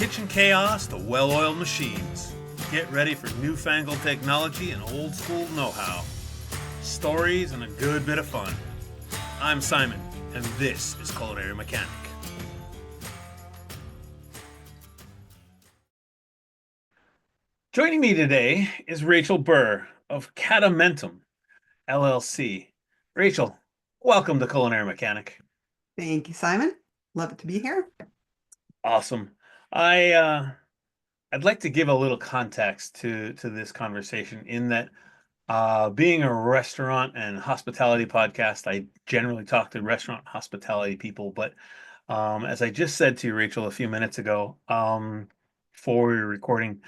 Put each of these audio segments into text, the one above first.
kitchen chaos to well-oiled machines. Get ready for newfangled technology and old-school know-how. Stories and a good bit of fun. I'm Simon, and this is Culinary Mechanic. Joining me today is Rachel Burr of Catamentum LLC. Rachel, welcome to Culinary Mechanic. Thank you, Simon. Love it to be here. Awesome. I'd like to give a little context to this conversation in that being a restaurant and hospitality podcast, I generally talk to restaurant hospitality people, but as I just said to you, Rachel, a few minutes ago, before we were recording,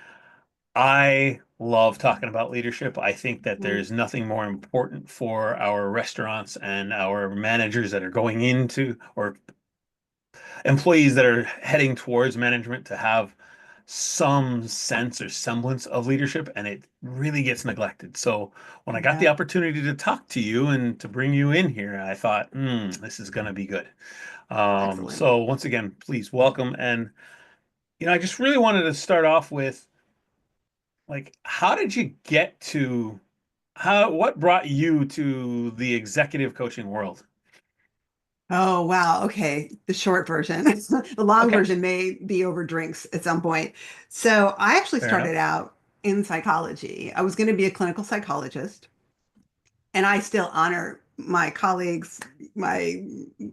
I love talking about leadership. I think that Mm, there's nothing more important for our restaurants and our managers that are going into, or employees that are heading towards management, to have some sense or semblance of leadership, and it really gets neglected. So when I got the yeah, opportunity to talk to you and to bring you in here, I thought, this is going to be good. excellent. So once again, please welcome. And I just really wanted to start off with, like, how did you get to what brought you to the executive coaching world? Oh, wow. Okay. The short version. The long Okay, version may be over drinks at some point. So I actually fair started enough. out in psychology. I was going to be a clinical psychologist, and I still honor my colleagues, my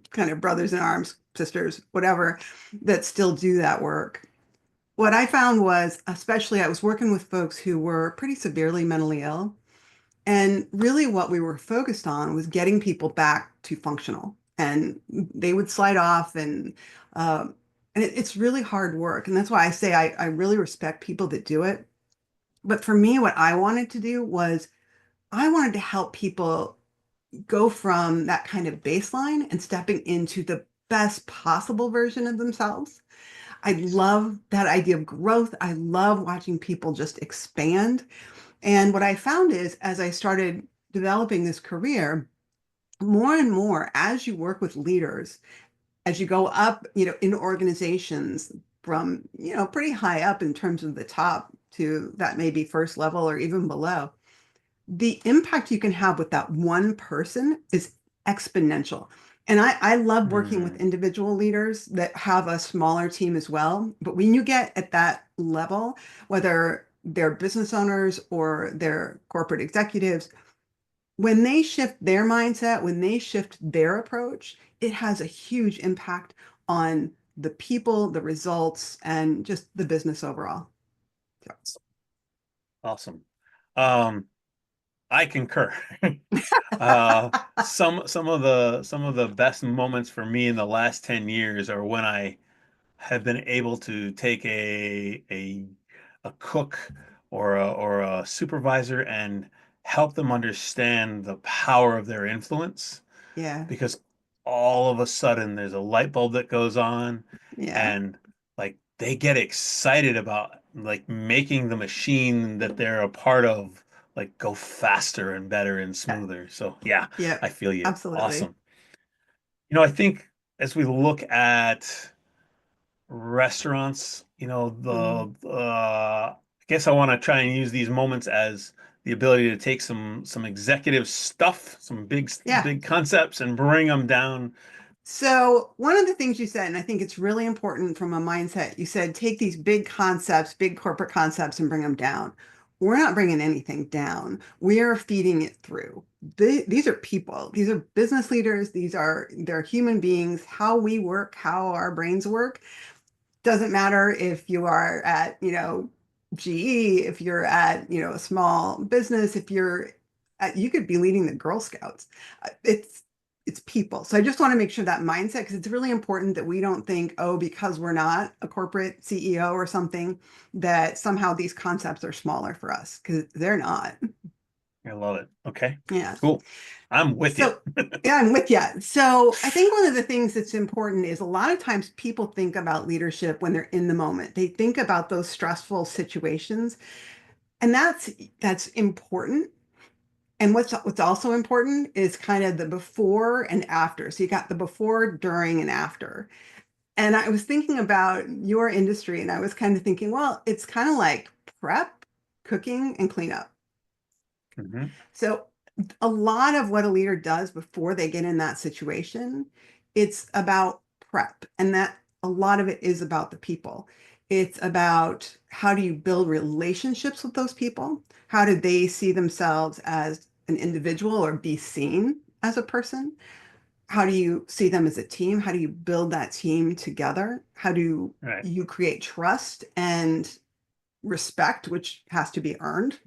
kind of brothers in arms, sisters, whatever, that still do that work. What I found was, especially I was working with folks who were pretty severely mentally ill. And really, what we were focused on was getting people back to functional. And they would slide off, and it's really hard work. And that's why I say I really respect people that do it. But for me, what I wanted to do was I wanted to help people go from that kind of baseline and stepping into the best possible version of themselves. I love that idea of growth. I love watching people just expand. And what I found is as I started developing this career, more and more as you work with leaders, as you go up, in organizations from, pretty high up in terms of the top to that maybe first level or even below, the impact you can have with that one person is exponential. And I love working with Hmm. individual leaders that have a smaller team as well. But when you get at that level, whether they're business owners or they're corporate executives, when they shift their mindset, when they shift their approach, it has a huge impact on the people, the results, and just the business overall. Awesome. Um, I concur. Some of the best moments for me in the last 10 years are when I have been able to take a cook or a supervisor and help them understand the power of their influence, Yeah, because all of a sudden there's a light bulb that goes on, yeah, and like they get excited about like making the machine that they're a part of like go faster and better and yeah, smoother. So yeah, yeah, I feel you. absolutely. Awesome. I think as we look at restaurants, Mhm. I guess I want to try and use these moments as the ability to take some executive stuff, some Yeah. big concepts, and bring them down. So one of the things you said, and I think it's really important from a mindset, you said take these big concepts, big corporate concepts, and bring them down. We're not bringing anything down. We are feeding it through. These are people. These are business leaders. They're human beings. How we work, how our brains work, doesn't matter if you are at, GE, if you're at, a small business, if you could be leading the Girl Scouts. It's people. So I just want to make sure that mindset, because it's really important that we don't think, oh, because we're not a corporate CEO or something, that somehow these concepts are smaller for us, because they're not. I love it. Okay, Yeah. cool. I'm with you. So, yeah, I'm with you. So, I think one of the things that's important is a lot of times people think about leadership when they're in the moment. They think about those stressful situations, and that's important. And what's also important is kind of the before and after. So you got the before, during, and after. And I was thinking about your industry, and I was kind of thinking, well, it's kind of like prep, cooking, and cleanup. Hmm. So a lot of what a leader does before they get in that situation, it's about prep. And that a lot of it is about the people. It's about how do you build relationships with those people? How do they see themselves as an individual or be seen as a person? How do you see them as a team? How do you build that team together? How do Right. you create trust and respect, which has to be earned?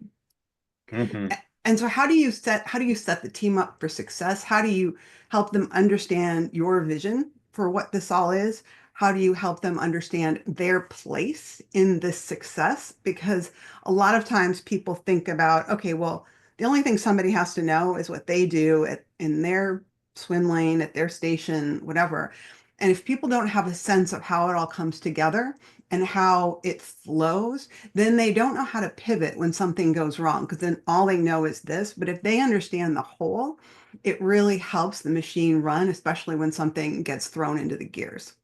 Hmm. And so how do you set the team up for success? How do you help them understand your vision for what this all is? How do you help them understand their place in this success? Because a lot of times people think about, okay, well, the only thing somebody has to know is what they do in their swim lane, at their station, whatever. And if people don't have a sense of how it all comes together and how it flows, then they don't know how to pivot when something goes wrong because then all they know is this. But if they understand the whole, it really helps the machine run, especially when something gets thrown into the gears.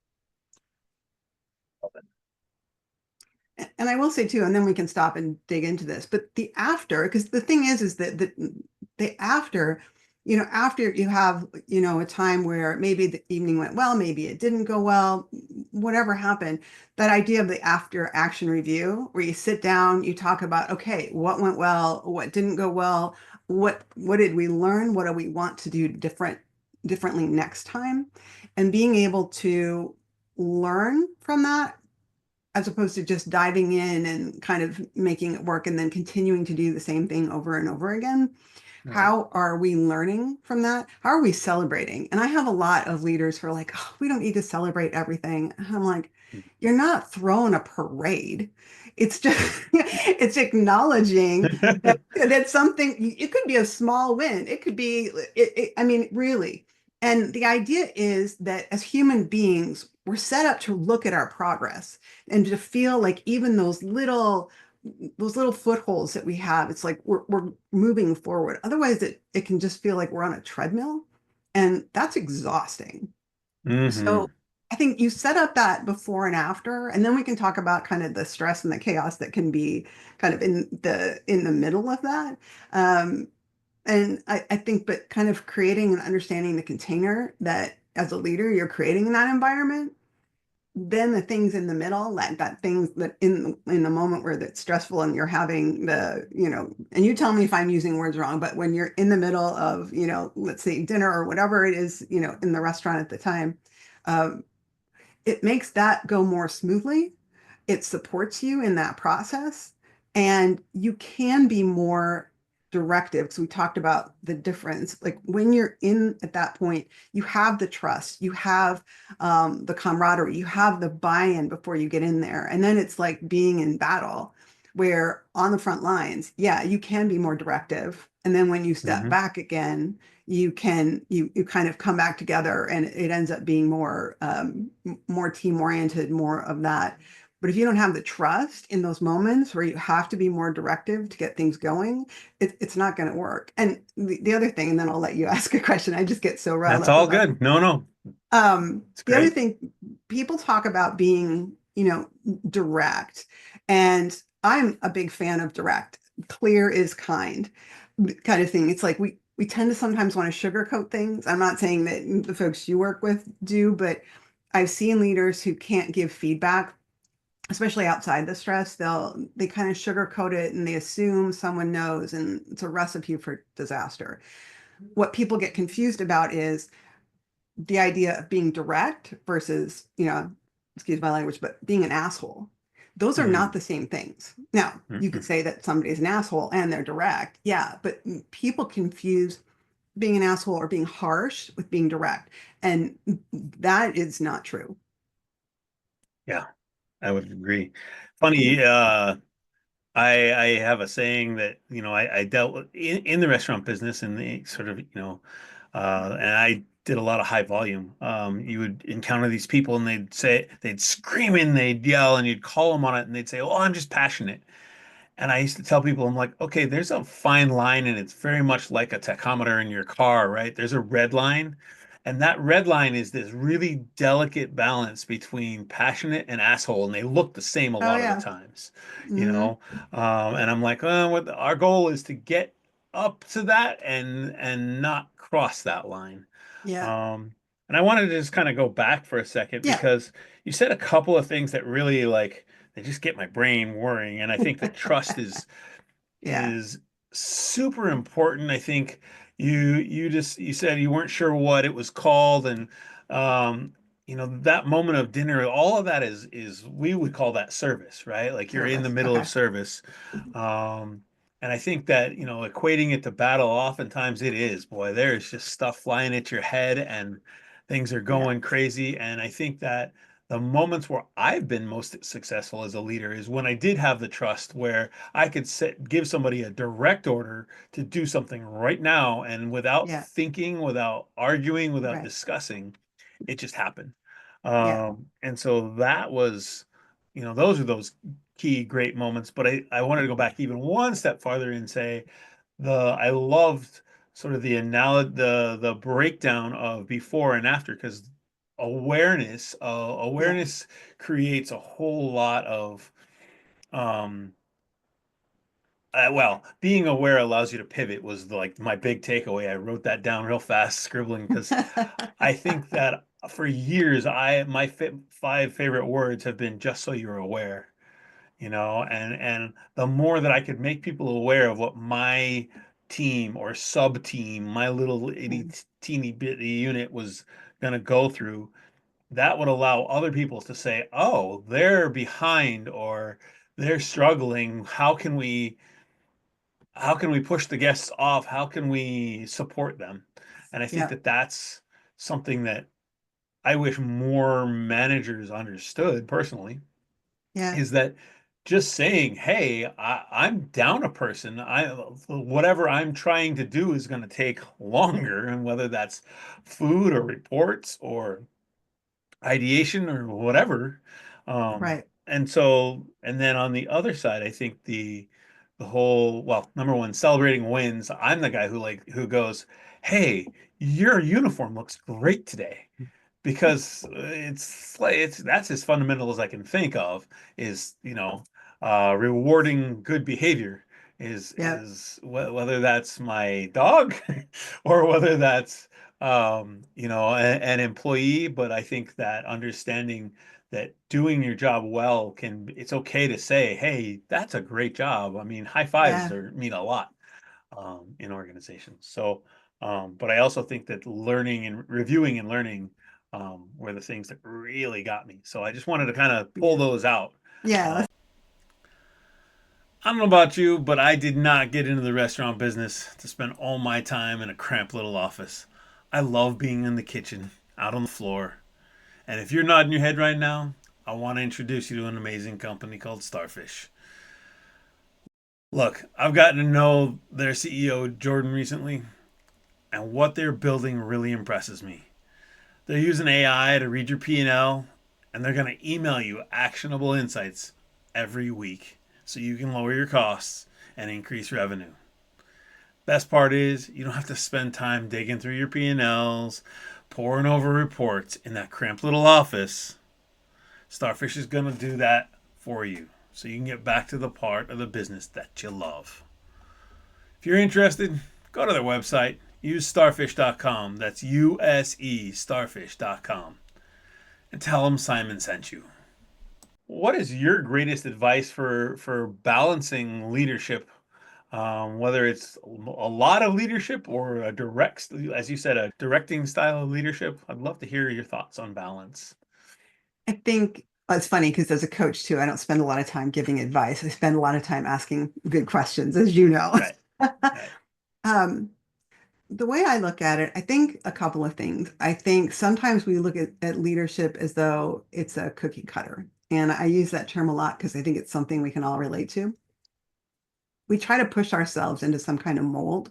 And I will say too, and then we can stop and dig into this, but the after, because the thing is that the after, after you have, a time where maybe the evening went well, maybe it didn't go well, whatever happened, that idea of the after action review, where you sit down, you talk about, okay, what went well, what didn't go well, what did we learn, what do we want to do differently next time, and being able to learn from that as opposed to just diving in and kind of making it work and then continuing to do the same thing over and over again. Right. How are we learning from that? How are we celebrating? And I have a lot of leaders who are like, oh, we don't need to celebrate everything. And I'm like, you're not throwing a parade. It's just, it's acknowledging that something, it could be a small win. It could be, I mean, really. And the idea is that as human beings, we're set up to look at our progress and to feel like even those little footholds that we have, it's like we're moving forward. Otherwise, it can just feel like we're on a treadmill, and that's exhausting. So Hmm. I think you set up that before and after, and then we can talk about kind of the stress and the chaos that can be kind of in the middle of that. Um, and I think, but kind of creating and understanding the container that as a leader you're creating in that environment, then the things in the middle, that things that in the moment where that's stressful and you're having and you tell me if I'm using words wrong, but when you're in the middle of, let's say dinner or whatever it is, in the restaurant at the time, um, it makes that go more smoothly. It supports you in that process, and you can be more directive because we talked about the difference. Like when you're in at that point, you have the trust, you have the camaraderie, you have the buy-in before you get in there, and then it's like being in battle, where on the front lines, yeah, you can be more directive, and then when you step Hmm. back again, you kind of come back together and it ends up being more team oriented, more of that. But if you don't have the trust in those moments where you have to be more directive to get things going, it's not going to work. And the other thing, and then I'll let you ask a question. I just get so riled That's up all about good. No, no, it's the other great. thing, people talk about being, direct, and I'm a big fan of direct. Clear is kind of thing. It's like we tend to sometimes want to sugarcoat things. I'm not saying that the folks you work with do, but I've seen leaders who can't give feedback, especially outside the stress. They kind of sugarcoat it and they assume someone knows, and it's a recipe for disaster. What people get confused about is the idea of being direct versus, excuse my language, but being an asshole. Those are not Mm. the same things. Now, you could Hmm. say that somebody's an asshole and they're direct. Yeah, but people confuse being an asshole or being harsh with being direct. And that is not true. Yeah, I would agree. Funny, I have a saying that, I dealt with in the restaurant business and the sort of, and I did a lot of high volume. You would encounter these people and they'd scream and they'd yell and you'd call them on it and they'd say, "Oh, I'm just passionate." And I used to tell people, I'm like, okay, there's a fine line and it's very much like a tachometer in your car, right? There's a red line And that red line is this really delicate balance between passionate and asshole, and they look the same a Oh lot of the yeah. times, you Hmm. know. And I'm like, what our goal is to get up to that and not cross that line. Yeah. Um, and I wanted to just kind of go back for a second Yeah. because you said a couple of things that really like they just get my brain worrying. And I think that trust Yeah. is super important. I think you said you weren't sure what it was called, and um, that moment of dinner, all of that is we would call that service, right? Like you're in the Service. middle of Okay. service. Um, and I think that, equating it to battle, oftentimes it is, boy, there's just stuff flying at your head and things are Yeah. going crazy. And I think that the moments where I've been most successful as a leader is when I did have the trust where I could give somebody a direct order to do something right now, and without Yeah. thinking, without arguing, without Right. discussing, it just happened. Yeah. And so that was, those are those key great moments. But I wanted to go back even one step farther and say I loved sort of the breakdown of before and after, because Yeah. awareness creates a whole lot of um well, being aware allows you to pivot was like my big takeaway. I wrote that down real fast, scribbling, because I think that for years my five favorite words have been just so you're aware, and the more that I could make people aware of what my team or sub team, my little itty Mm. teeny bitty unit was going to go through, that would allow other people to say, oh, they're behind or they're struggling. How can we push the guests off? How can we support them? And I think Yeah. that that's something that I wish more managers understood personally, Yeah. is that just saying, hey, I'm down a person. Whatever I'm trying to do is going to take longer, and whether that's food or reports or ideation or whatever. Right. And then on the other side, I think the whole, well, number one, celebrating wins. I'm the guy who goes, hey, your uniform looks great today, because it's that's as fundamental as I can think of, is rewarding good behavior, Yeah. whether that's my dog or whether that's an employee. But I think that understanding that doing your job well, it's okay to say, hey, that's a great job. I mean, high fives Yeah. mean a lot in organizations. So, but I also think that learning and reviewing and learning were the things that really got me. So I just wanted to kind of pull Yeah. those out. Yeah. I don't know about you, but I did not get into the restaurant business to spend all my time in a cramped little office. I love being in the kitchen, out on the floor. And if you're nodding your head right now, I want to introduce you to an amazing company called Starfish. Look, I've gotten to know their CEO, Jordan, recently, and what they're building really impresses me. They're using AI to read your P&L, and they're going to email you actionable insights every week so you can lower your costs and increase revenue. Best part is you don't have to spend time digging through your P&Ls, poring over reports in that cramped little office. Starfish is going to do that for you so you can get back to the part of the business that you love. If you're interested, go to their website, use starfish.com. That's USE starfish.com. And tell them Simon sent you. What is your greatest advice for balancing leadership, whether it's a lot of leadership or a direct, as you said, a directing style of leadership? I'd love to hear your thoughts on balance. I think it's funny because as a coach too, I don't spend a lot of time giving advice. I spend a lot of time asking good questions, as you know. Right, right. Um, the way I look at it, I think a couple of things. I think sometimes we look at leadership as though it's a cookie cutter. And I use that term a lot because I think it's something we can all relate to. We try to push ourselves into some kind of mold.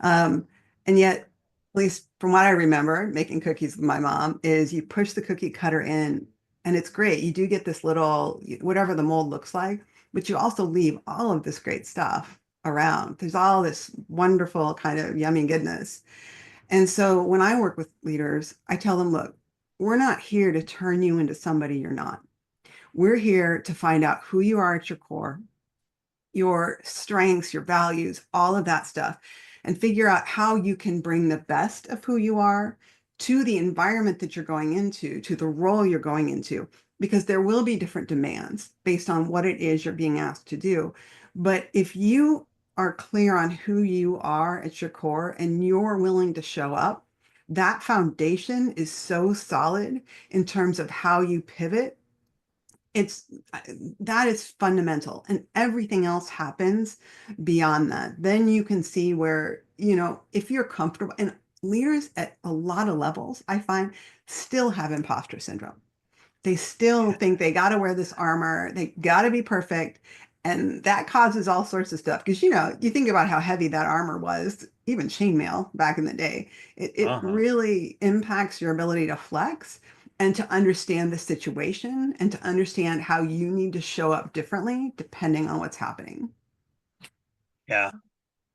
Um, and yet, at least from what I remember, making cookies with my mom is you push the cookie cutter in and it's great. You do get this little, whatever the mold looks like, but you also leave all of this great stuff around. There's all this wonderful kind of yummy goodness. And so when I work with leaders, I tell them, look, we're not here to turn you into somebody you're not. We're here to find out who you are at your core, your strengths, your values, all of that stuff, and figure out how you can bring the best of who you are to the environment that you're going into, to the role you're going into, because there will be different demands based on what it is you're being asked to do. But if you are clear on who you are at your core and you're willing to show up, that foundation is so solid in terms of how you pivot. It's that is fundamental, and everything else happens beyond that. Then you can see where, if you're comfortable, and leaders at a lot of levels, I find, still have imposter syndrome. They still think they got to wear this armor, they got to be perfect, and that causes all sorts of stuff. Because you think about how heavy that armor was, even chainmail back in the day. It Uh-huh. really impacts your ability to flex and to understand the situation and to understand how you need to show up differently depending on what's happening. Yeah.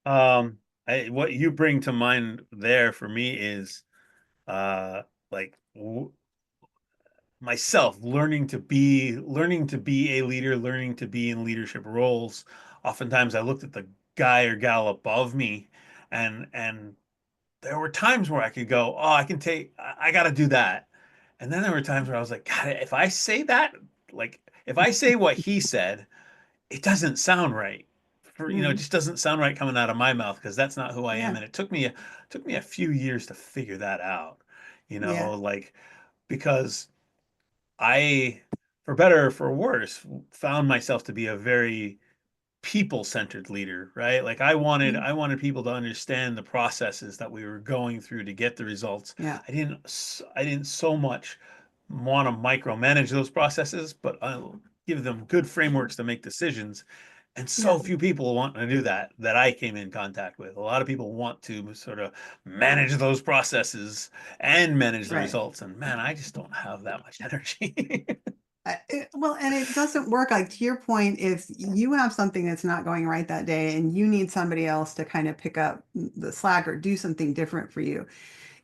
What you bring to mind there for me is uh like myself learning to be a leader, learning to be in leadership roles. Oftentimes I looked at the guy or gal above me, and there were times where I could go, oh, I got to do that. And then there were times where I was like, God, if I say that, like if I say what he said, it doesn't sound right. It Mm, just doesn't sound right coming out of my mouth because that's not who I am. yeah, And it took me a few years to figure that out, yeah, like because I, for better or for worse, found myself to be a very people-centered leader, right? Like mm, I wanted people to understand the processes that we were going through to get the results. yeah, I didn't so much want to micromanage those processes, but I'll give them good frameworks to make decisions. And yeah, so few people want to do that I came in contact with. A lot of people want to sort of manage those processes and manage the right. results. And man, I just don't have that much energy. Well, and it doesn't work. Like, to your point, if you have something that's not going right that day and you need somebody else to kind of pick up the slack or do something different for you,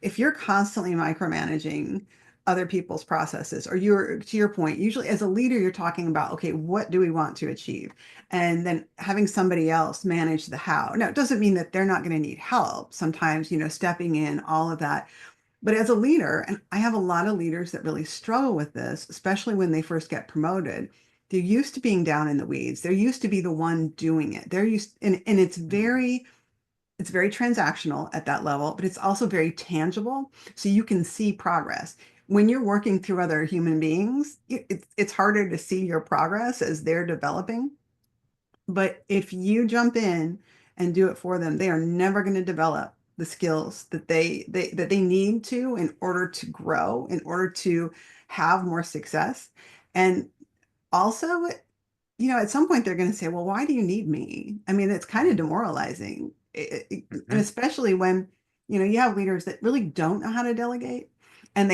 if you're constantly micromanaging other people's processes, or you're, to your point, usually as a leader, you're talking about, okay, what do we want to achieve? And then having somebody else manage the how. Now, it doesn't mean that they're not going to need help. Sometimes, stepping in, all of that. But as a leader, and I have a lot of leaders that really struggle with this, especially when they first get promoted. They're used to being down in the weeds. They're used to be the one doing it. They're used, and Mhm. it's very transactional at that level, but it's also very tangible. So you can see progress. When you're working through other human beings, it's harder to see your progress as they're developing. But if you jump in and do it for them, they are never going to develop the skills that they need to in order to grow, in order to have more success. And also, at some point they're going to say, well, why do you need me? I mean, it's kind of Mhm. demoralizing. And Mhm. especially when, you have leaders that really don't know how to delegate, and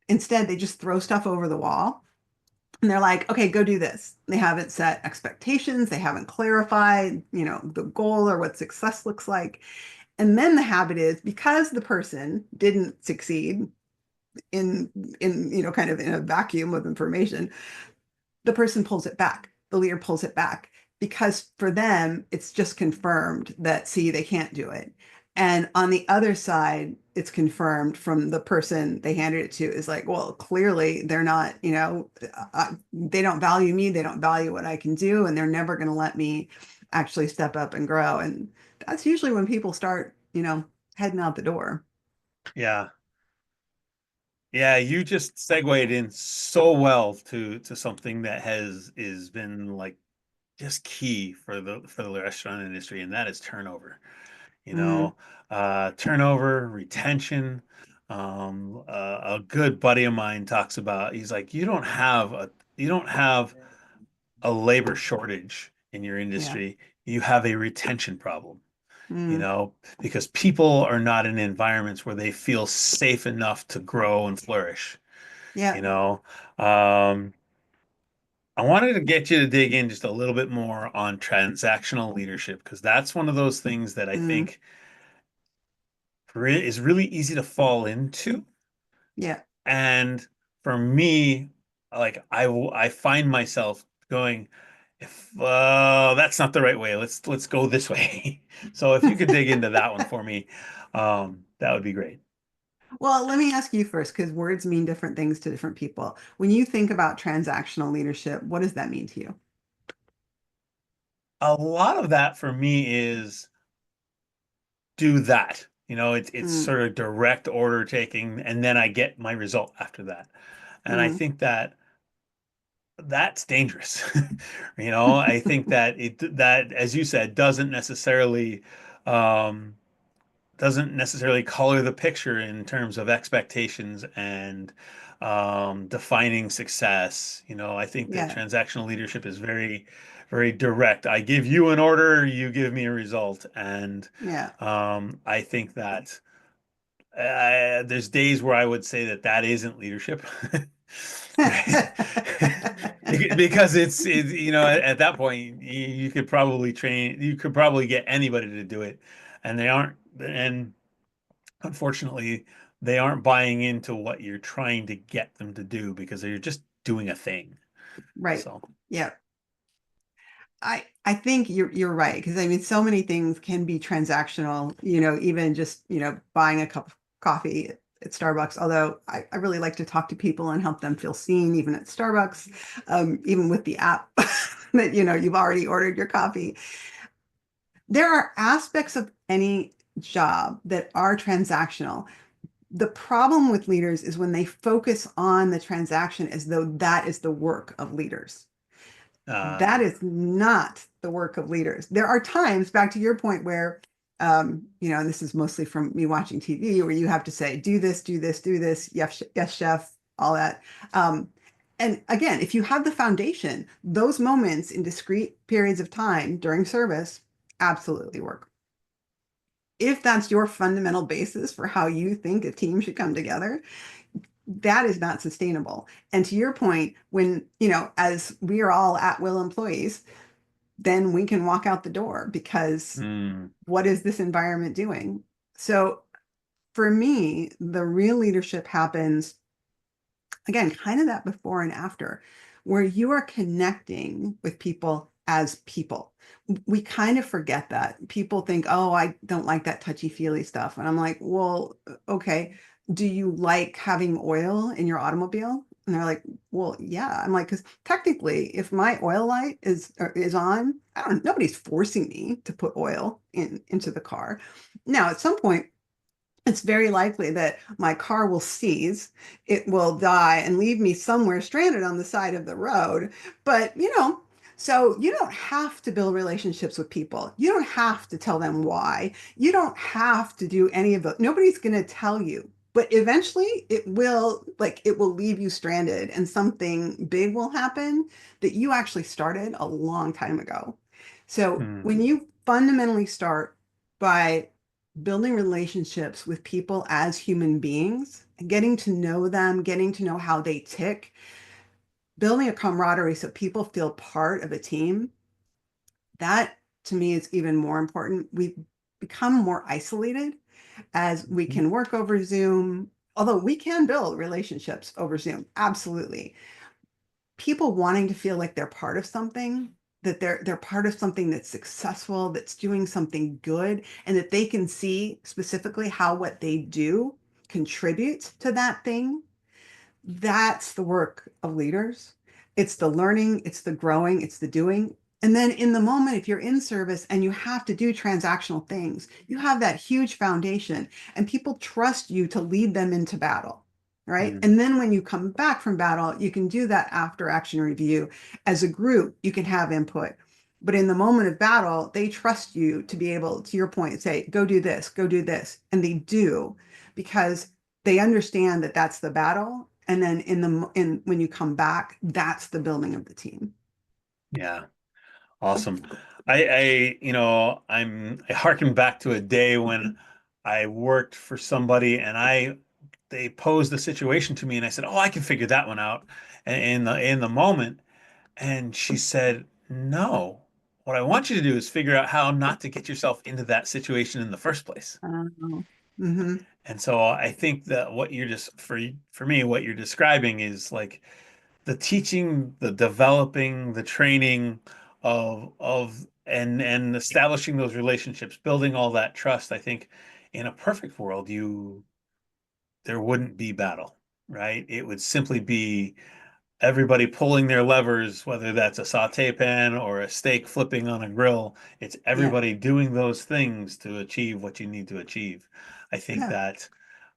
instead they just throw stuff over the wall. And they're like, okay, go do this. They haven't set expectations. They haven't clarified, the goal or what success looks like. And then the habit is, because the person didn't succeed in kind of in a vacuum of information, the person pulls it back. The leader pulls it back because for them, it's just confirmed that, see, they can't do it. And on the other side, it's confirmed from the person they handed it to is like, well, clearly they're not, they don't value me. They don't value what I can do. And they're never going to let me actually step up and grow. And that's usually when people start, heading out the door. Yeah. Yeah, you just segued in so well to something that has been like just key for the restaurant industry, and that is turnover. You Mm, know, turnover, retention. A good buddy of mine talks about. He's like, you don't have a labor shortage in your yeah. industry. You have a retention problem. Mm, Because people are not in environments where they feel safe enough to grow and flourish. yeah. You know, um, I wanted to get you to dig in just a little bit more on transactional leadership because that's one of those things that I Mm, think is really easy to fall into. Yeah. And for me, like I find myself going, if that's not the right way, let's go this way. So if you could dig into that one for me, that would be great. Well, let me ask you first, because words mean different things to different people. When you think about transactional leadership, what does that mean to you? A lot of that for me is do that. It's Mm, sort of direct order taking, and then I get my result after that. And I mm. think that that's dangerous. I think that that, as you said, um, doesn't necessarily color the picture in terms of expectations and defining success. I think that Yeah. transactional leadership is very, very direct. I give you an order, you give me a result, and Yeah. I think that there's days where I would say that that isn't leadership. Because at that point you could probably get anybody to do it, and they aren't, and unfortunately they aren't buying into what you're trying to get them to do because they're just doing a thing. Right. So Yeah. I think you're right, because I mean so many things can be transactional, even just, buying a cup of coffee at Starbucks. Although I really like to talk to people and help them feel seen, even at Starbucks, even with the app that you've already ordered your coffee. There are aspects of any job that are transactional. The problem with leaders is when they focus on the transaction as though that is the work of leaders. That uh is not the work of leaders. There are times, back to your point, where, and this is mostly from me watching TV, where you have to say, do this, do this, do this. Yes, yes, chef, all that. Um, and again, if you have the foundation, those moments in discrete periods of time during service absolutely work. If that's your fundamental basis for how you think a team should come together, that is not sustainable. And to your point, when, as we are all at will employees, then we can walk out the door, because hmm. what is this environment doing? So for me, the real leadership happens, again, kind of that before and after, where you are connecting with people as people. We kind of forget that. People think, oh, I don't like that touchy-feely stuff. And I'm like, well, okay. Do you like having oil in your automobile? And they're like, well, yeah. I'm like, because technically, if my oil light is on, I don't, nobody's forcing me to put oil into the car. Now, at some point, it's very likely that my car will seize, it will die, and leave me somewhere stranded on the side of the road. But, so you don't have to build relationships with people. You don't have to tell them why. You don't have to do any of those. Nobody's going to tell you. But eventually it will leave you stranded, and something big will happen that you actually started a long time ago. So Hmm. when you fundamentally start by building relationships with people as human beings, getting to know them, getting to know how they tick, building a camaraderie so people feel part of a team, that to me is even more important. We've become more isolated as we can work over Zoom, although we can build relationships over Zoom, absolutely. People wanting to feel like they're part of something, that they're part of something that's successful, that's doing something good, and that they can see specifically how what they do contributes to that thing. That's the work of leaders. It's the learning, it's the growing, it's the doing. And then in the moment, if you're in service and you have to do transactional things, you have that huge foundation, and people trust you to lead them into battle, right? Hmm. And then when you come back from battle, you can do that after action review. As a group, you can have input. But in the moment of battle, they trust you to be able, to your point, say, go do this, go do this. And they do, because they understand that that's the battle. And then when you come back, that's the building of the team. Yeah. Awesome. I harken back to a day when I worked for somebody, and they posed the situation to me, and I said, "Oh, I can figure that one out." And in the moment, and she said, "No, what I want you to do is figure out how not to get yourself into that situation in the first place." Oh. Hmm. And so I think that what you're just for me, what you're describing is like the teaching, the developing, the training of and establishing those relationships, building all that trust. I think in a perfect world, you there wouldn't be battle, right? It would simply be everybody pulling their levers, whether that's a saute pan or a steak flipping on a grill. It's Yeah. everybody doing those things to achieve what you need to achieve. I think Yeah. that,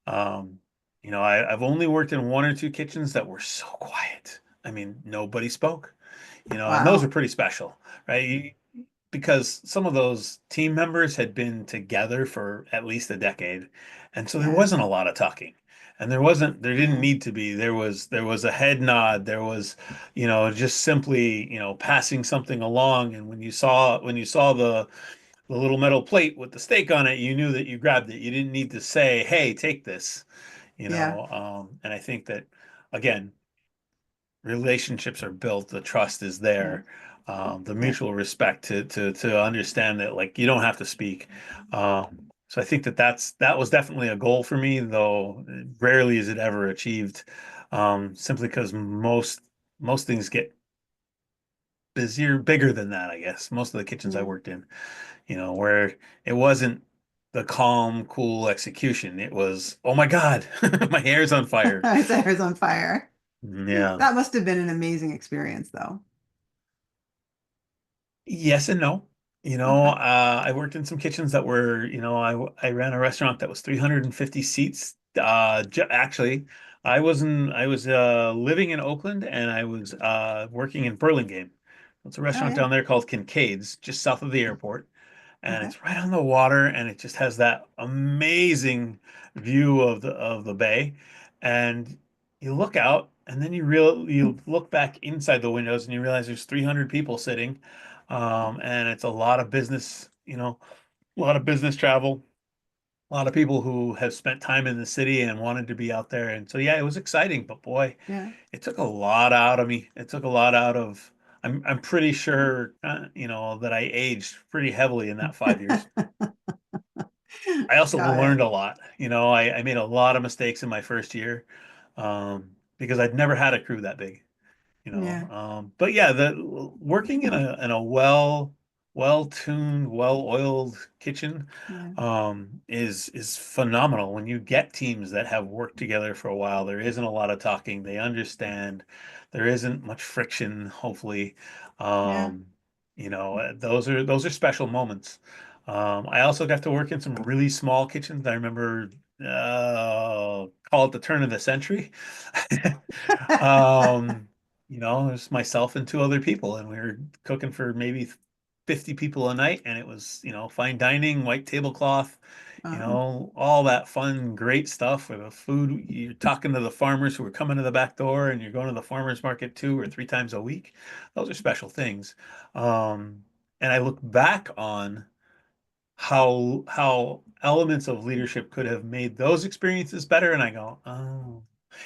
um, I've only worked in one or two kitchens that were so quiet. I mean, nobody spoke, and those are Wow. pretty special, right? Because some of those team members had been together for at least a decade, and so there Yeah. wasn't a lot of talking. And there didn't Yeah. need to be. There was a head nod. There was, just simply, passing something along. And when you saw the little metal plate with the steak on it, you knew that you grabbed it. You didn't need to say, "Hey, take this," Yeah. And I think that again, relationships are built, the trust is Yeah. there, the Yeah. mutual respect to understand that like you don't have to speak. So I think that was definitely a goal for me, though rarely is it ever achieved, simply because most things get busier, bigger than that, I guess. Most of the kitchens I Yeah. worked in, where it wasn't the calm, cool execution. It was, oh my God, my hair's on fire. His hair's on fire. Yeah. That must have been an amazing experience, though. Yes and no. Okay. I worked in some kitchens that were, I ran a restaurant that was 350 seats. Actually, I was living in Oakland and I was working in Burlingame. It's a Oh restaurant yeah. down there called Kincaid's, just south of the airport, and Okay. it's right on the water, and it just has that amazing view of the bay. And you look out, and then you look back inside the windows, and you realize there's 300 people sitting, and it's a lot of business, a lot of business travel, a lot of people who have spent time in the city and wanted to be out there. And so, yeah, it was exciting, but boy, Yeah. it took a lot out of me. It took a lot out of. I'm pretty sure, that I aged pretty heavily in that 5 years. I also Got it. learned a lot. I made a lot of mistakes in my first year, because I'd never had a crew that big. Yeah. But yeah, the working in a well-tuned, well-oiled kitchen, Yeah. is phenomenal. When you get teams that have worked together for a while, there isn't a lot of talking. They understand. There isn't much friction, hopefully. Yeah. Um, those are special moments. I also got to work in some really small kitchens. I remember, call it the turn of the century. Um, there's myself and two other people, and we were cooking for maybe 50 people a night, and it was, fine dining, white tablecloth, Wow. all that fun, great stuff with the food. You're talking to the farmers who are coming to the back door, and you're going to the farmers market 2 or 3 times a week. Those are special things. Um, and I look back on how elements of leadership could have made those experiences better, and I go, oh,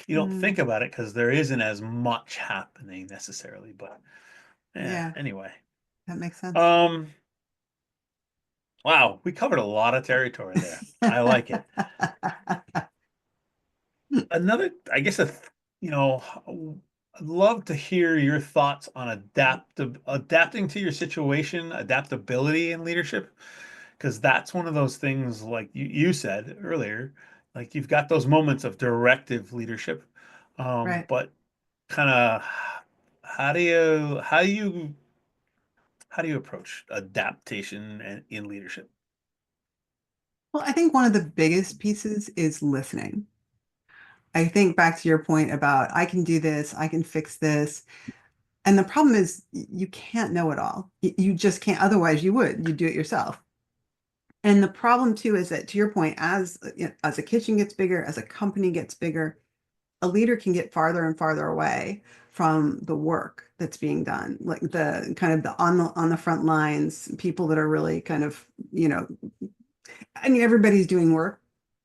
you don't think Mm. about it because there isn't as much happening necessarily, but yeah, Yeah. anyway. That makes sense. um wow, we covered a lot of territory there. I like it. Another, I guess, I'd love to hear your thoughts on adapting to your situation, adaptability in leadership, because that's one of those things, like you said earlier, like you've got those moments of directive leadership, Right. but kind of how do you approach adaptation and in leadership? Well, I think one of the biggest pieces is listening. I think back to your point about I can do this, I can fix this. And the problem is you can't know it all. You just can't. Otherwise, you would. You do it yourself. And the problem too is that to your point, as as a kitchen gets bigger, as a company gets bigger, a leader can get farther and farther away from the work that's being done, like the kind of the on the front lines, people that are really kind of, I mean, everybody's doing work,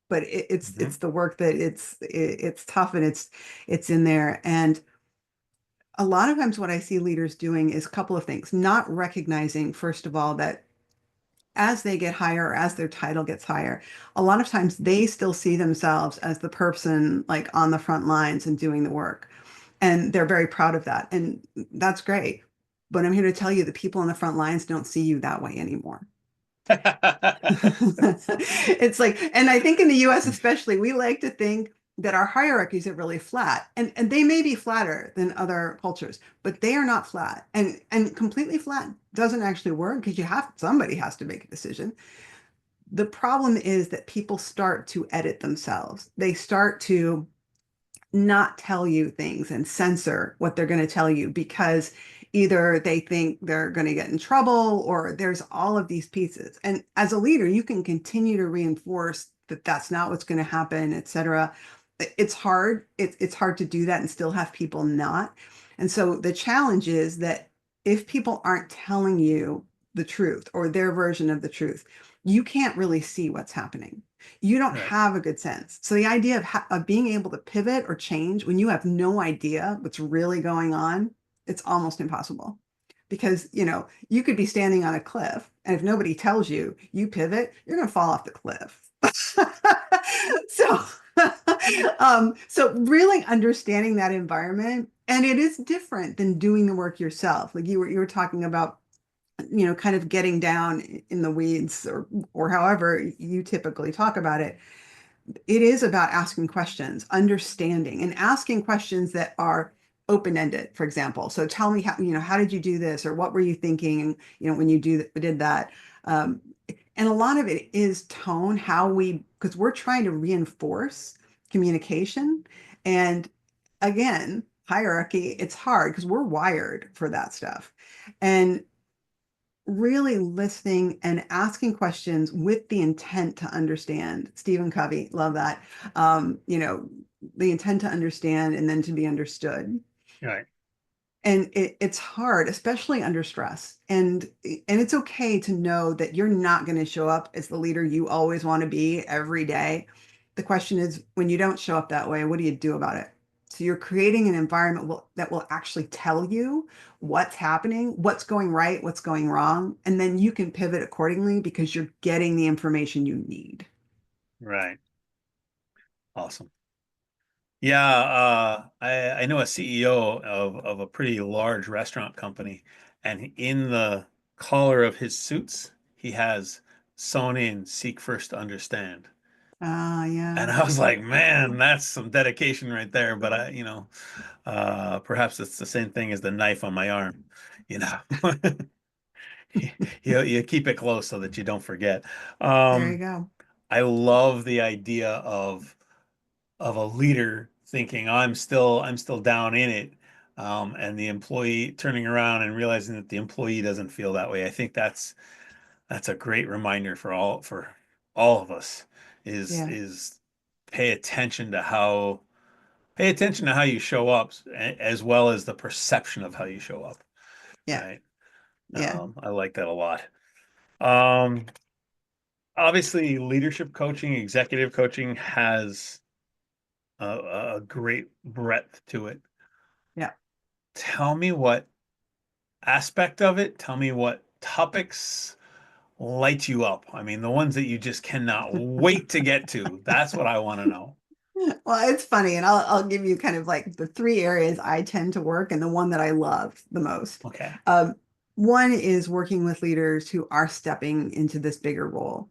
but Mhm. it's the work that it's tough and it's in there. And a lot of times what I see leaders doing is a couple of things, not recognizing, first of all, that as they get higher or as their title gets higher, a lot of times they still see themselves as the person like on the front lines and doing the work. And they're very proud of that. And that's great. But I'm here to tell you the people on the front lines don't see you that way anymore. It's like, and I think in the US especially, we like to think that our hierarchies are really flat. And they may be flatter than other cultures, but they are not flat. And completely flat doesn't actually work because somebody has to make a decision. The problem is that people start to edit themselves. They start to not tell you things and censor what they're going to tell you because either they think they're going to get in trouble or there's all of these pieces. And as a leader, you can continue to reinforce that that's not what's going to happen, et cetera. It's hard. It's hard to do that and still have people not. And so the challenge is that if people aren't telling you the truth or their version of the truth, you can't really see what's happening. You don't Right. have a good sense. So the idea of being able to pivot or change when you have no idea what's really going on, it's almost impossible. Because, you could be standing on a cliff and if nobody tells you, you pivot, you're going to fall off the cliff. So, so really understanding that environment, and it is different than doing the work yourself. Like you were talking about, kind of getting down in the weeds or however you typically talk about it. It is about asking questions, understanding, and asking questions that are open-ended, for example. So tell me how did you do this, or what were you thinking, when you did that? And a lot of it is tone, because we're trying to reinforce communication. And again, hierarchy, it's hard because we're wired for that stuff. And really listening and asking questions with the intent to understand. Stephen Covey, love that. The intent to understand and then to be understood. Right. And it's hard, especially under stress. And it's okay to know that you're not going to show up as the leader you always want to be every day. The question is, when you don't show up that way, what do you do about it? So you're creating an environment that will actually tell you what's happening, what's going right, what's going wrong, and then you can pivot accordingly because you're getting the information you need. Right. Awesome. Yeah, I know a CEO of a pretty large restaurant company, and in the collar of his suits, he has sewn in "Seek first to understand." Ah, And yeah. I was like, man, that's some dedication right there. But perhaps it's the same thing as the knife on my arm. You know, you keep it close so that you don't forget. There you Um, go. I love the idea of a leader thinking I'm still down in it, and the employee turning around and realizing that the employee doesn't feel that way. I think that's a great reminder for all of us Yeah. is pay attention to how pay attention to how you show up as well as the perception of how you show up, Yeah. right? Yeah. I like that a lot. Um, Obviously, leadership coaching, executive coaching has a great breadth to it. Yeah. Tell me what aspect of it, tell me what topics light you up. I mean, the ones that you just cannot wait to get to. That's what I want to know. Well, it's funny, and I'll give you kind of like the three areas I tend to work, and the one that I love the most. Okay. Um, One is working with leaders who are stepping into this bigger role.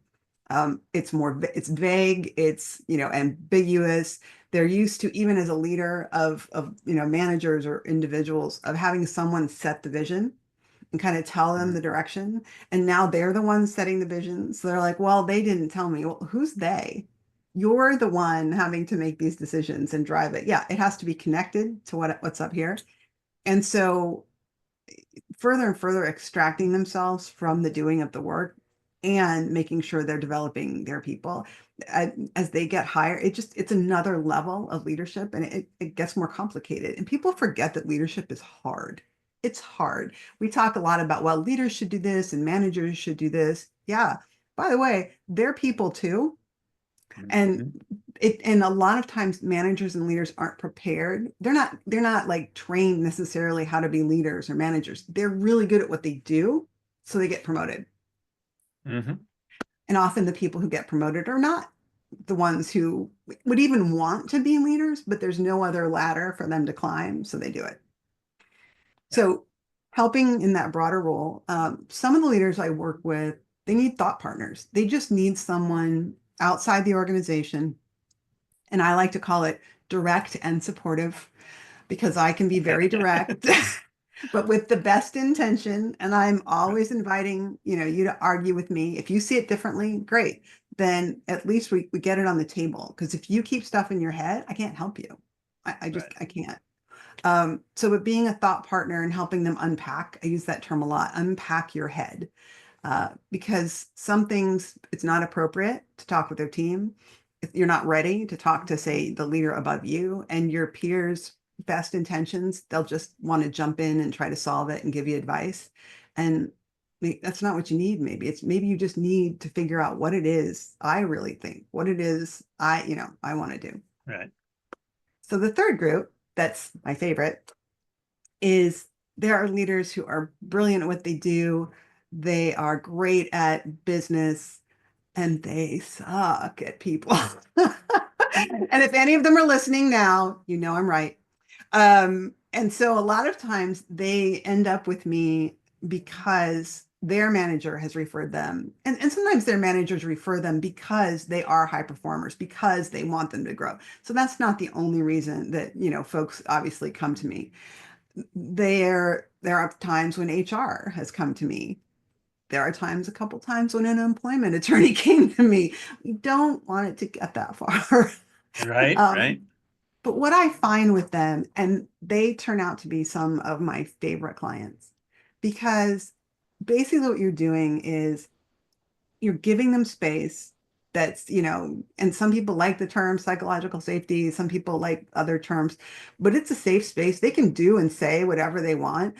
It's vague, it's ambiguous. They're used to, even as a leader of managers or individuals, of having someone set the vision and kind of tell them Mhm. the direction. And now they're the ones setting the vision. So they're like, well, they didn't tell me. Well, who's they? You're the one having to make these decisions and drive it. Yeah, it has to be connected to what's up here. And so further and further extracting themselves from the doing of the work and making sure they're developing their people as they get higher. It's another level of leadership, and it gets more complicated, and people forget that leadership is hard. It's hard. We talk a lot about, well, leaders should do this and managers should do this. Yeah, by the way, they're people too. And Mhm. and a lot of times managers and leaders aren't prepared. They're not like trained necessarily how to be leaders or managers. They're really good at what they do, so they get promoted. Mhm. And often the people who get promoted are not the ones who would even want to be leaders, but there's no other ladder for them to climb, so they do it. Yeah. So helping in that broader role, some of the leaders I work with, they need thought partners. They just need someone outside the organization. And I like to call it direct and supportive because I can be very direct, but with the best intention. And I'm Right. always inviting, you to argue with me. If you see it differently, great. Then at least we get it on the table. Because if you keep stuff in your head, I can't help you. Right. I can't. So with being a thought partner and helping them unpack, I use that term a lot, unpack your head. Because some things it's not appropriate to talk with their team. If you're not ready to talk to, say, the leader above you and your peers' best intentions, they'll just want to jump in and try to solve it and give you advice. And that's not what you need. Maybe you just need to figure out what it is I really think, what it is I want to do. Right. So the third group, that's my favorite, is there are leaders who are brilliant at what they do. They are great at business and they suck at people. And if any of them are listening now, I'm right. And so a lot of times they end up with me because their manager has referred them. And sometimes their managers refer them because they are high performers, because they want them to grow. So that's not the only reason that, folks obviously come to me. There are times when HR has come to me. There are times, a couple times when an employment attorney came to me. We don't want it to get that far. Right. um, Right. but what I find with them, and they turn out to be some of my favorite clients, because basically what you're doing is you're giving them space that's, and some people like the term psychological safety, some people like other terms, but it's a safe space. They can do and say whatever they want.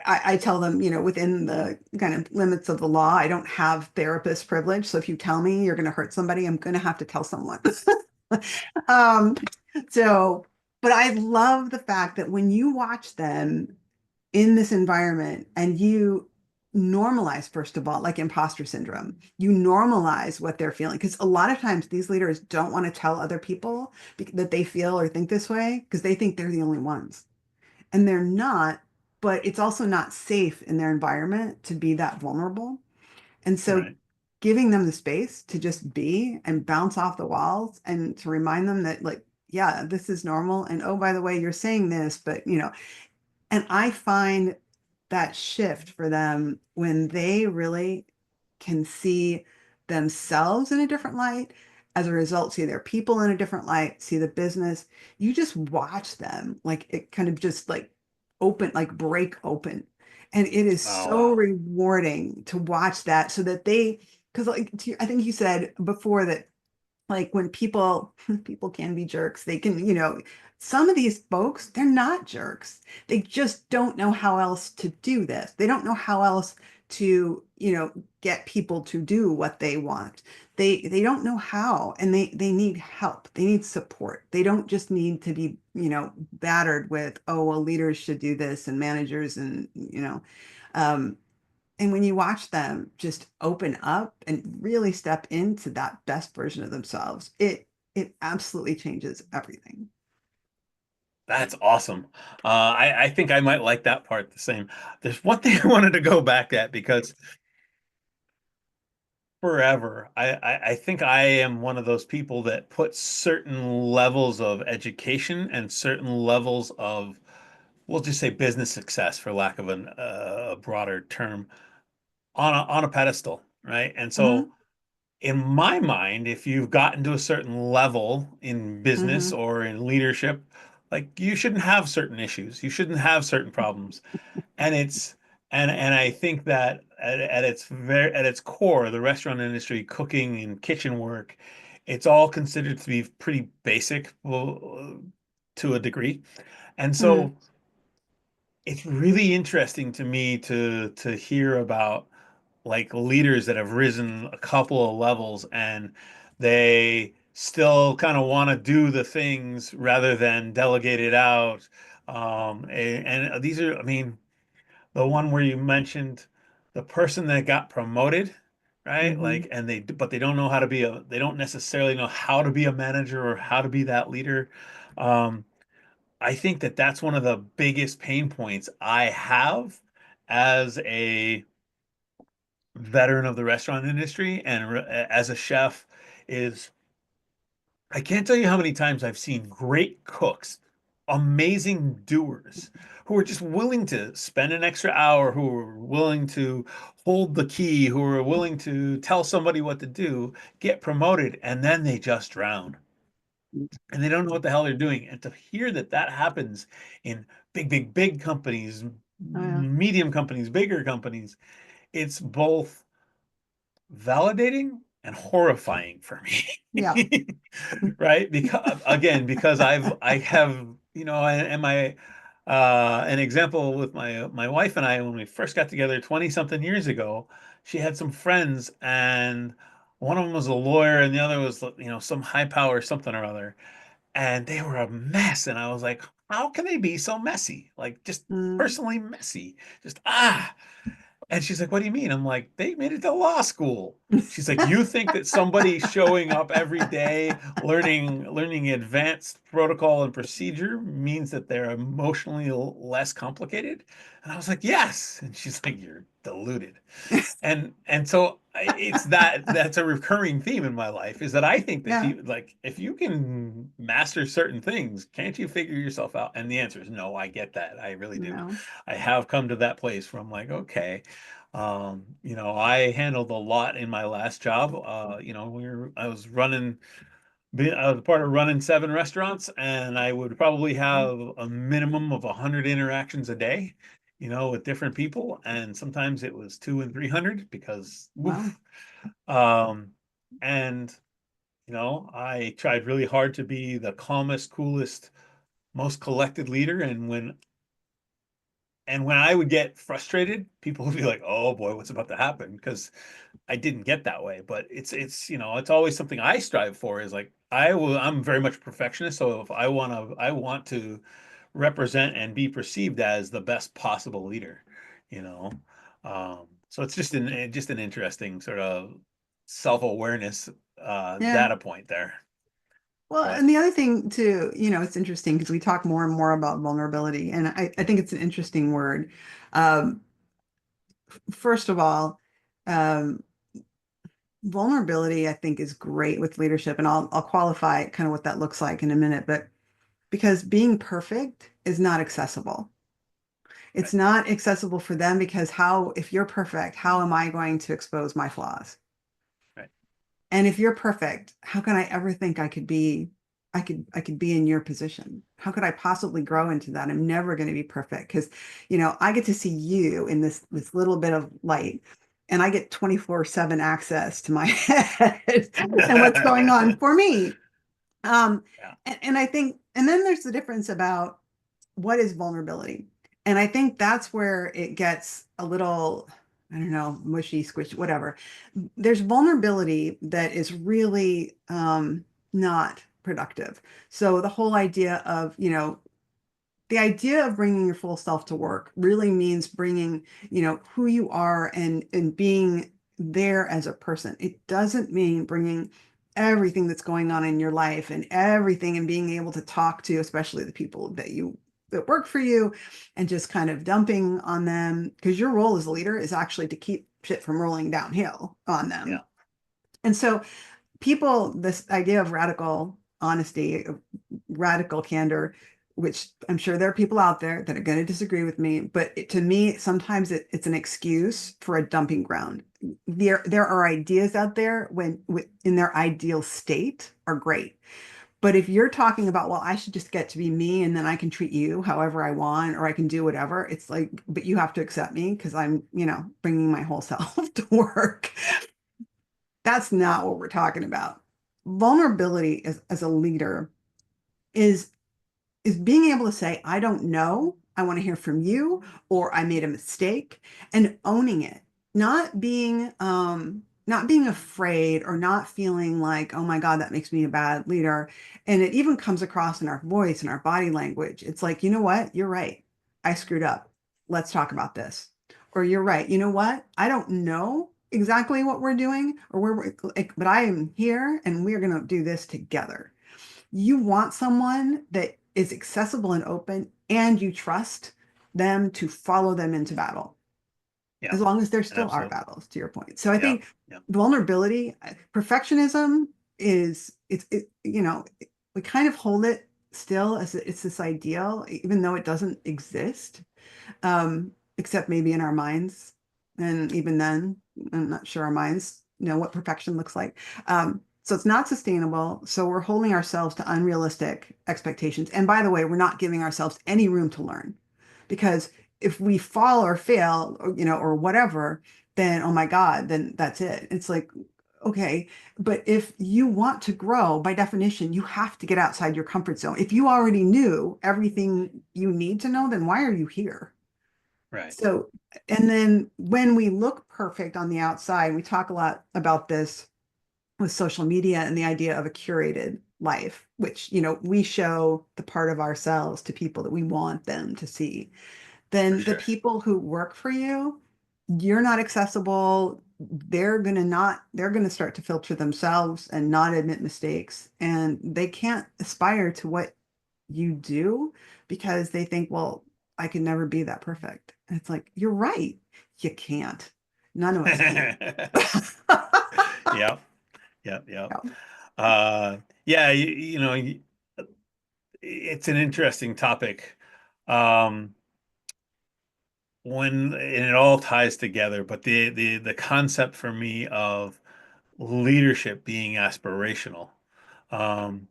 I tell them, within the kind of limits of the law, I don't have therapist privilege. So if you tell me you're going to hurt somebody, I'm going to have to tell someone. um, so, but I love the fact that when you watch them in this environment and you normalize, first of all, like imposter syndrome, you normalize what they're feeling. Because a lot of times these leaders don't want to tell other people that they feel or think this way because they think they're the only ones. And they're not, but it's also not safe in their environment to be that vulnerable. And so Right. giving them the space to just be and bounce off the walls and to remind them that, like, yeah, this is normal. And oh, by the way, you're saying this, but and I find that shift for them when they really can see themselves in a different light, as a result, see their people in a different light, see the business. You just watch them, like it kind of just like open, like break open. And it is Oh, so wow. rewarding to watch that so that because like I think you said before that like when people can be jerks, they can, some of these folks, they're not jerks. They just don't know how else to do this. They don't know how else to, get people to do what they want. They don't know how, and they need help. They need support. They don't just need to be, battered with, oh, well, leaders should do this and managers and, um, and when you watch them just open up and really step into that best version of themselves, it absolutely changes everything. That's awesome. I think I might like that part the same. There's one thing I wanted to go back at because forever, I think I am one of those people that puts certain levels of education and certain levels of, we'll just say business success, for lack of a broader term, on a pedestal, right? And so Hmm. in my mind, if you've gotten to a certain level in business Hmm. or in leadership, like you shouldn't have certain issues, you shouldn't have certain problems. And it's and I think that at its core, the restaurant industry, cooking and kitchen work, it's all considered to be pretty basic, well, to a degree. And Hmm. so it's really interesting to me to hear about like leaders that have risen a couple of levels and they still kind of want to do the things rather than delegate it out. And these are, I mean, the one where you mentioned the person that got promoted, right? Hmm. Like, and but they don't know how to be they don't necessarily know how to be a manager or how to be that leader. Um, I think that that's one of the biggest pain points I have as a veteran of the restaurant industry and as a chef is I can't tell you how many times I've seen great cooks, amazing doers, who are just willing to spend an extra hour, who are willing to hold the key, who are willing to tell somebody what to do, get promoted, and then they just drown. And they don't know what the hell they're doing. And to hear that that happens in big companies, Oh, yeah. medium companies, bigger companies, it's both validating and horrifying for Yeah. me. Right? Because again, because I have, you know, and my an example with my wife and I when we first got together 20 something years ago, she had some friends and one of them was a lawyer and the other was, you know, some high power something or other. And they were a mess. And I was like, how can they be so messy? Like just Mm. personally messy. Just ah. And she's like, "What do you mean?" I'm like, "They made it to law school." She's like, "You think that somebody showing up every day, learning advanced protocol and procedure means that they're emotionally less complicated?" And I was like, "Yes." And she's like, "You're deluded." And so it's that's a recurring theme in my life is that I think that Yeah. people like if you can master certain things, can't you figure yourself out? And the answer is no, I get that. I really do. No. I have come to that place where I'm like, okay, you know, I handled a lot in my last job. You know, I was running I was part of running 7 restaurants, and I would probably have a minimum of 100 interactions a day, you know, with different people, and sometimes it was 200 and 300 because, Wow. oof. Um, and you know, I tried really hard to be the calmest, coolest, most collected leader, and when I would get frustrated, people would be like, "Oh boy, what's about to happen?" Because I didn't get that way, but it's you know it's always something I strive for is like I'm very much a perfectionist, so if I want to represent and be perceived as the best possible leader, you know. So it's just an interesting sort of self-awareness Yeah. data point there. Well, But and the other thing too, it's interesting because we talk more and more about vulnerability, and I think it's an interesting word. Um, First of all, um, vulnerability, I think, is great with leadership, and I'll qualify kind of what that looks like in a minute, but because being perfect is not accessible. It's right, not accessible for them because if you're perfect, how am I going to expose my flaws? right, And if you're perfect, how can I ever think I could be in your position? How could I possibly grow into that? I'm never going to be perfect because, I get to see you in this little bit of light and I get 24/7 access to my head and what's going on for me. Um, yeah, and I think, and then there's the difference about what is vulnerability. And I think that's where it gets a little, I don't know, mushy, squishy, whatever. There's vulnerability that is really not productive. So the whole idea of, the idea of bringing your full self to work really means bringing, who you are and being there as a person. It doesn't mean bringing everything that's going on in your life and everything and being able to talk to, especially the people that work for you and just kind of dumping on them because your role as a leader is actually to keep shit from rolling downhill on yeah, them. And so this idea of radical honesty, radical candor, which I'm sure there are people out there that are going to disagree with me, but to me, sometimes it's an excuse for a dumping ground. There are ideas out there in their ideal state are great. But if you're talking about, well, I should just get to be me and then I can treat you however I want or I can do whatever, it's like, but you have to accept me because I'm, bringing my whole self to work. That's not what we're talking about. Vulnerability as a leader is is being able to say, I don't know, I want to hear from you, or I made a mistake, and owning it. Not being afraid or not feeling like, oh my God, that makes me a bad leader. And it even comes across in our voice and our body language. It's like, you know what? You're right. I screwed up. Let's talk about this. Or you're right. You know what? I don't know. exactly what we're doing, or we're like, but I am here and we're going to do this together. You want someone that is accessible and open, and you trust them to follow them into battle, Yeah, as long as there still are absolutely. battles, to your point. So I Yeah, think yeah, vulnerability, perfectionism is we kind of hold it still as it's this ideal, even though it doesn't exist, except maybe in our minds. And even then, I'm not sure our minds know what perfection looks like. So it's not sustainable. So we're holding ourselves to unrealistic expectations. And by the way, we're not giving ourselves any room to learn, because if we fall or fail, or whatever, then oh my God, then that's it. It's like, okay, but if you want to grow, by definition, you have to get outside your comfort zone. If you already knew everything you need to know, then why are you here? right. So, and then when we look perfect on the outside, we talk a lot about this with social media and the idea of a curated life, which, we show the part of ourselves to people that we want them to see. For Then the sure. people who work for you, you're not accessible. They're going to start to filter themselves and not admit mistakes. And they can't aspire to what you do because they think, well, I can never be that perfect. And it's like, you're right. You can't. None of us can. Yep, yep, yep. Yeah. Yeah, it's an interesting topic. Um, when and it all ties together, but the concept for me of leadership being aspirational. Um,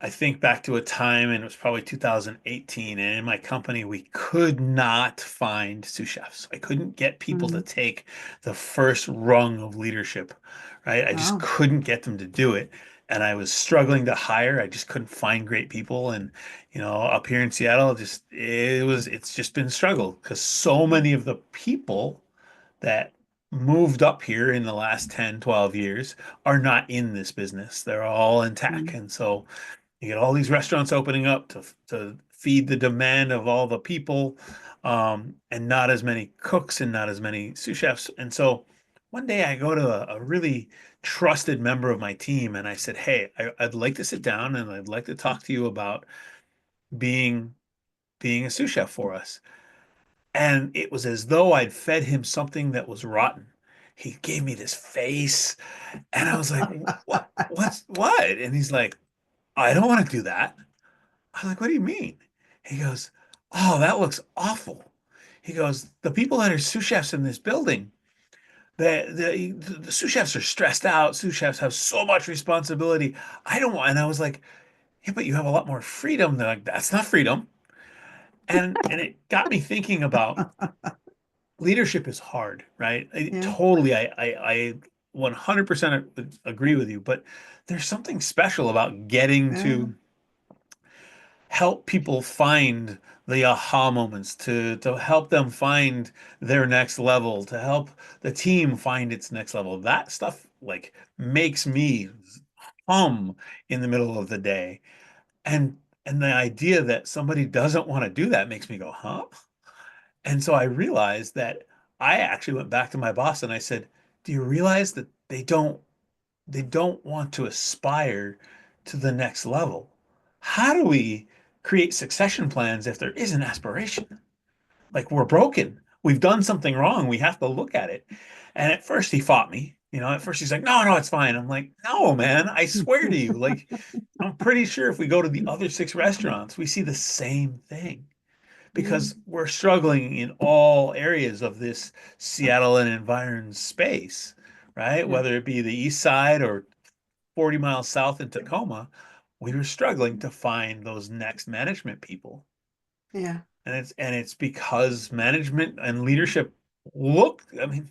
I think back to a time, and it was probably 2018, and in my company, we could not find sous chefs. I couldn't get people to Mhm. take the first rung of leadership, right? I just Wow. couldn't get them to do it. And I was struggling to hire. I just couldn't find great people. And, up here in Seattle, it's just been a struggle because so many of the people that moved up here in the last 10, 12 years are not in this business. They're all in tech. Mhm. And so, you get all these restaurants opening up to feed the demand of all the people, and not as many cooks and not as many sous chefs. And so one day I go to a really trusted member of my team and I said, "Hey, I'd like to sit down and I'd like to talk to you about being being a sous chef for us." And it was as though I'd fed him something that was rotten. He gave me this face, and I was like, "What? What?" And he's like, "I don't want to do that." I'm like, what do you mean? He goes, oh, that looks awful. He goes, the people that are sous chefs in this building, the sous chefs are stressed out. Sous chefs have so much responsibility. I don't want, and I was like, yeah, but you have a lot more freedom. They're like, that's not freedom. And it got me thinking about leadership is hard, right? Yeah. Totally, I 100% agree with you, but there's something special about getting Yeah. to help people find the aha moments, to help them find their next level, to help the team find its next level. That stuff like makes me hum in the middle of the day. And the idea that somebody doesn't want to do that makes me go, huh? And so I realized that I actually went back to my boss and I said, "Do you realize that they don't want to aspire to the next level? How do we create succession plans if there isn't aspiration? Like we're broken. We've done something wrong. We have to look at it." And at first he fought me. At first he's like, "No, no, it's fine." I'm like, "No, man, I swear to you, like I'm pretty sure if we go to the other six restaurants, we see the same thing Yeah. because we're struggling in all areas of this Seattle and environs space, right? Yeah. Whether it be the east side or 40 miles south in Tacoma, we were struggling to find those next management people. Yeah. And it's because management and leadership look, I mean,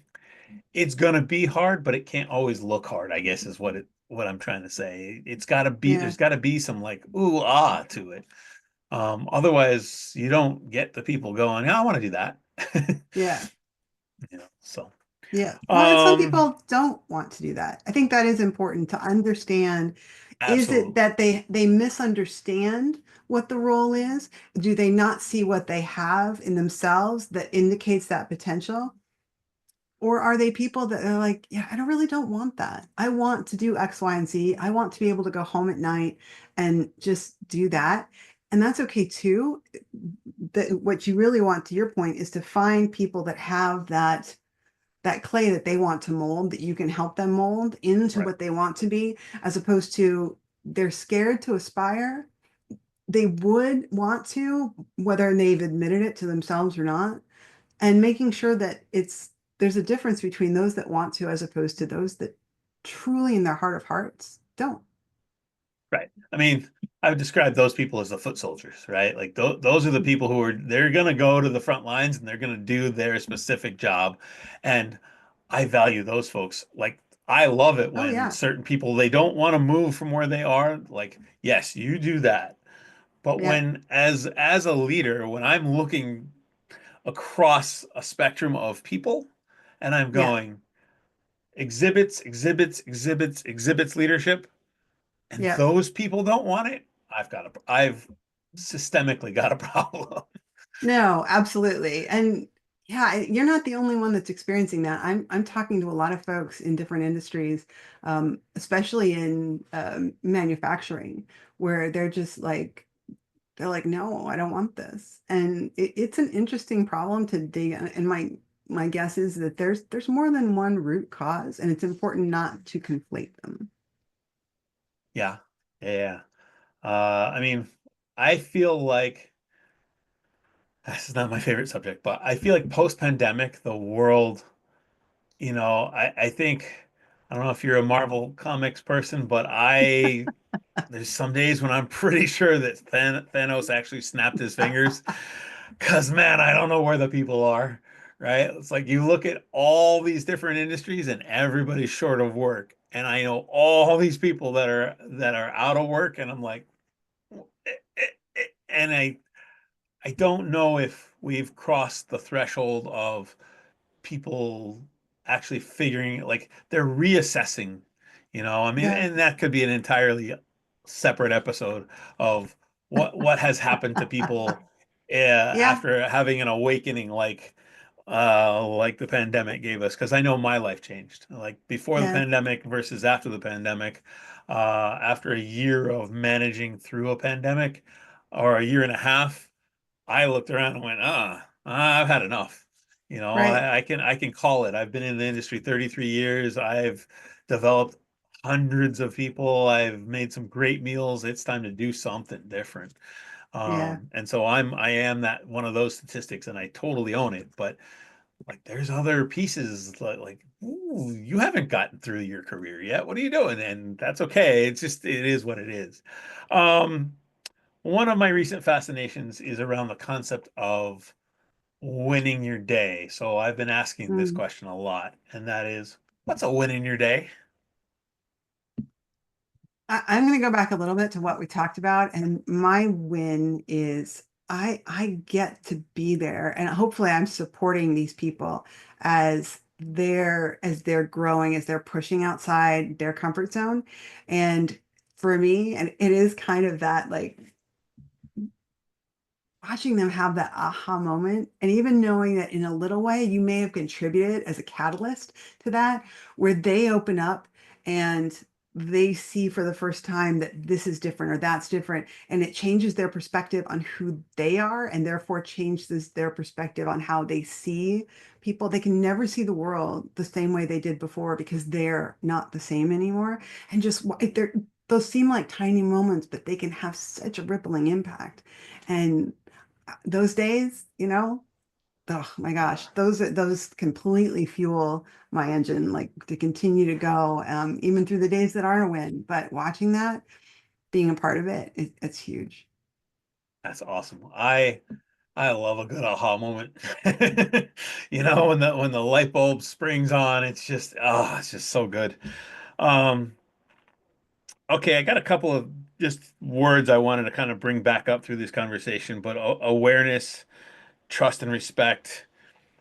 it's gonna be hard, but it can't always look hard, I guess is what I'm trying to say. It's gotta be, Yeah. there's gotta be some like ooh ah to it. Otherwise you don't get the people going, yeah, I want to do that. Yeah. So Yeah. Well, and some um people don't want to do that. I think that is important to understand. Is it absolutely. that they misunderstand what the role is? Do they not see what they have in themselves that indicates that potential? Or are they people that are like, yeah, I don't really don't want that. I want to do X, Y, and Z. I want to be able to go home at night and just do that. And that's okay too. That what you really want, to your point, is to find people that have that clay that they want to mold, that you can help them mold into Right. what they want to be, as opposed to they're scared to aspire. They would want to, whether they've admitted it to themselves or not, and making sure that there's a difference between those that want to as opposed to those that truly in their heart of hearts don't. Right. I mean, I would describe those people as the foot soldiers, right? Like those are the people who are they're going to go to the front lines and they're going to do their specific job. And I value those folks. Like I love it Oh when yeah. certain people they don't want to move from where they are. Like, yes, you do that. But Yeah. when as a leader, when I'm looking across a spectrum of people and I'm Yeah. going exhibits leadership, and Yeah. those people don't want it, I've systemically got a problem. No, absolutely. And yeah, you're not the only one that's experiencing that. I'm talking to a lot of folks in different industries, especially in manufacturing, where they're like, no, I don't want this. And it's an interesting problem to dig. And my guess is that there's more than one root cause, and it's important not to conflate them. Yeah. Yeah. I mean, I feel like this is not my favorite subject, but I feel like post-pandemic, the world, I think I don't know if you're a Marvel comics person, but there's some days when I'm pretty sure that Thanos actually snapped his fingers. Because, man, I don't know where the people are, right? It's like you look at all these different industries and everybody's short of work. And I know all these people that are out of work, and I'm like, and I don't know if we've crossed the threshold of people actually figuring like they're reassessing, I mean, Yeah. and that could be an entirely separate episode of what has happened to people Yeah. after having an awakening like the pandemic gave us, because I know my life changed like before the Yeah. pandemic versus after the pandemic. After a year of managing through a pandemic, or a year and a half, I looked around and went, I've had enough. Right. I can call it. I've been in the industry 33 years. I've developed hundreds of people. I've made some great meals. It's time to do something different. Yeah. And so I am that one of those statistics, and I totally own it. But like, there's other pieces like, ooh, you haven't gotten through your career yet. What are you doing? And that's okay. It is what it is. Um, One of my recent fascinations is around the concept of winning your day. So I've been asking this Mm. question a lot, and that is, what's a win in your day? I'm going to go back a little bit to what we talked about, and my win is I get to be there, and hopefully I'm supporting these people as they're growing, as they're pushing outside their comfort zone. And for me, and it is kind of that, like, watching them have that aha moment, and even knowing that in a little way you may have contributed as a catalyst to that, where they open up and they see for the first time that this is different or that's different, and it changes their perspective on who they are, and therefore changes their perspective on how they see people. They can never see the world the same way they did before because they're not the same anymore. And just those seem like tiny moments, but they can have such a rippling impact. And those days, oh my gosh, those completely fuel my engine, like to continue to go, even through the days that aren't a win. But watching that, being a part of it's huge. That's awesome. I love a good aha moment. When the light bulb springs on, it's just so good. Um, okay, I got a couple of just words I wanted to kind of bring back up through this conversation, but awareness, trust, and respect.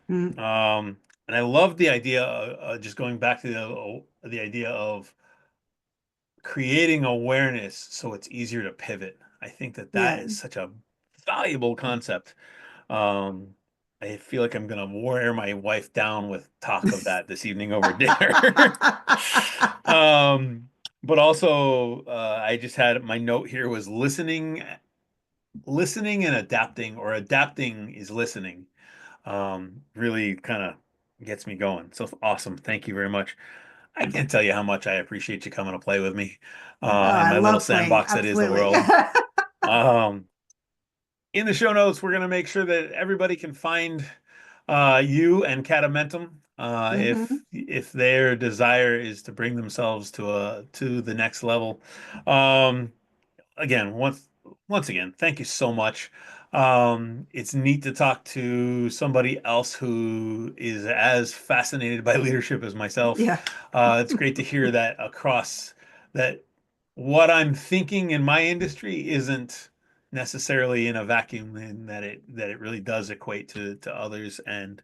Mm, And I love the idea, just going back to the idea of creating awareness so it's easier to pivot. I think that yeah, is such a valuable concept. Um, I feel like I'm gonna wear my wife down with talk of that this evening over dinner. Um, but also, I just had my note here was listening and adapting, or adapting is listening. Really kind of gets me going. So awesome. Thank you very much. I can't tell you how much I appreciate you coming to play with me, Oh, in I my little love playing. sandbox that is the Absolutely. world. Um, in the show notes, we're going to make sure that everybody can find you and Catamentum, Hmm. if their desire is to bring themselves to the next level. Um, again, once again, thank you so much. It's neat to talk to somebody else who is as fascinated by leadership as myself. Yeah. It's great to hear that across that what I'm thinking in my industry isn't necessarily in a vacuum, and that it really does equate to others, and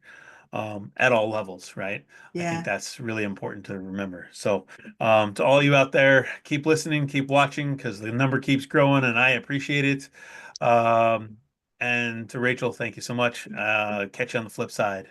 at all levels, right? I think Yeah. that's really important to remember. So, to all you out there, keep listening, keep watching, because the number keeps growing, and I appreciate it. And to Rachel, thank you so much. Catch you on the flip side.